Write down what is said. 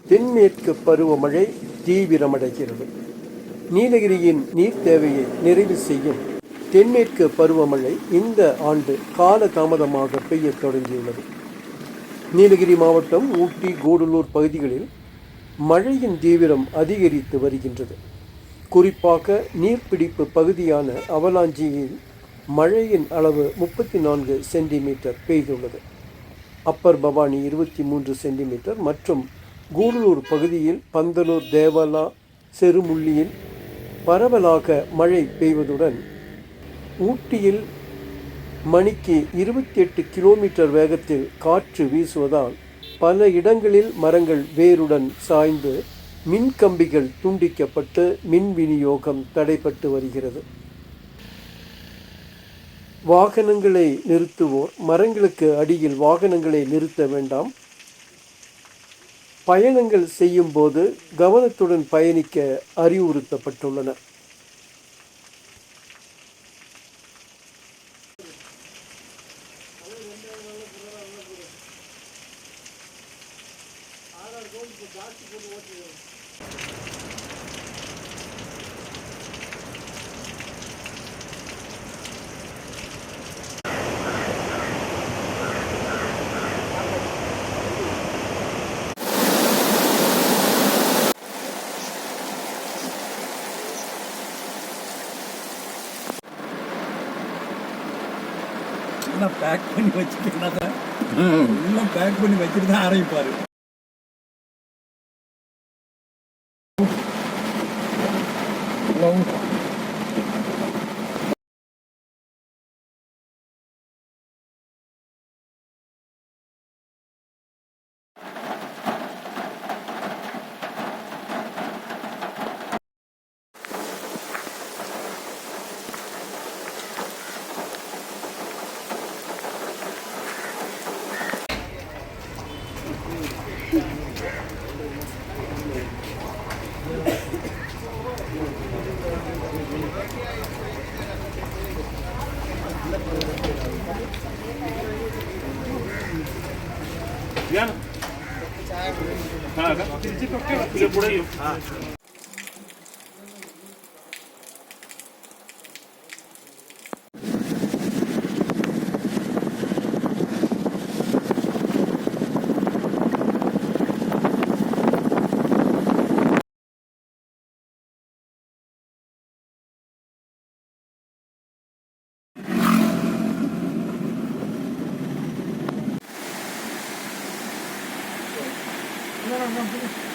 தென்மேற்கு பருவமழை தீவிரமடைகிறது. நீலகிரியின் நீர் தேவையை நிறைவு செய்யும் தென்மேற்கு பருவமழை இந்த ஆண்டு கால தாமதமாக பெய்ய தொடங்கியுள்ளது. நீலகிரி மாவட்டம் ஊட்டி, கூடலூர் பகுதிகளில் மழையின் தீவிரம் அதிகரித்து வருகின்றது. குறிப்பாக நீர்பிடிப்பு பகுதியான அவலாஞ்சியில் மழையின் அளவு 34 சென்டிமீட்டர் பெய்துள்ளது. அப்பர் பவானி 23 சென்டிமீட்டர் மற்றும் கூடலூர் பகுதியில் பந்தலூர், தேவாலா, செருமுள்ளியில் பரவலாக மழை பெய்வதுடன் ஊட்டியில் மணிக்கு 28 கிலோமீட்டர் வேகத்தில் காற்று வீசுவதால் பல இடங்களில் மரங்கள் வேருடன் சாய்ந்து மின்கம்பிகள் துண்டிக்கப்பட்டு மின் விநியோகம் தடைபட்டு வருகிறது. வாகனங்களை நிறுத்துவோர் மரங்களுக்கு அடியில் வாகனங்களை நிறுத்த வேண்டாம். பயணங்கள் செய்யும் போது கவனத்துடன் பயணிக்க அறிவுறுத்தப்பட்டுள்ளனர். எல்லாம் பேக் பண்ணி வச்சுக்கிட்டா தான் எல்லாம் பேக் பண்ணி வச்சுட்டு தான் ஆரம்பிப்பாரு. No.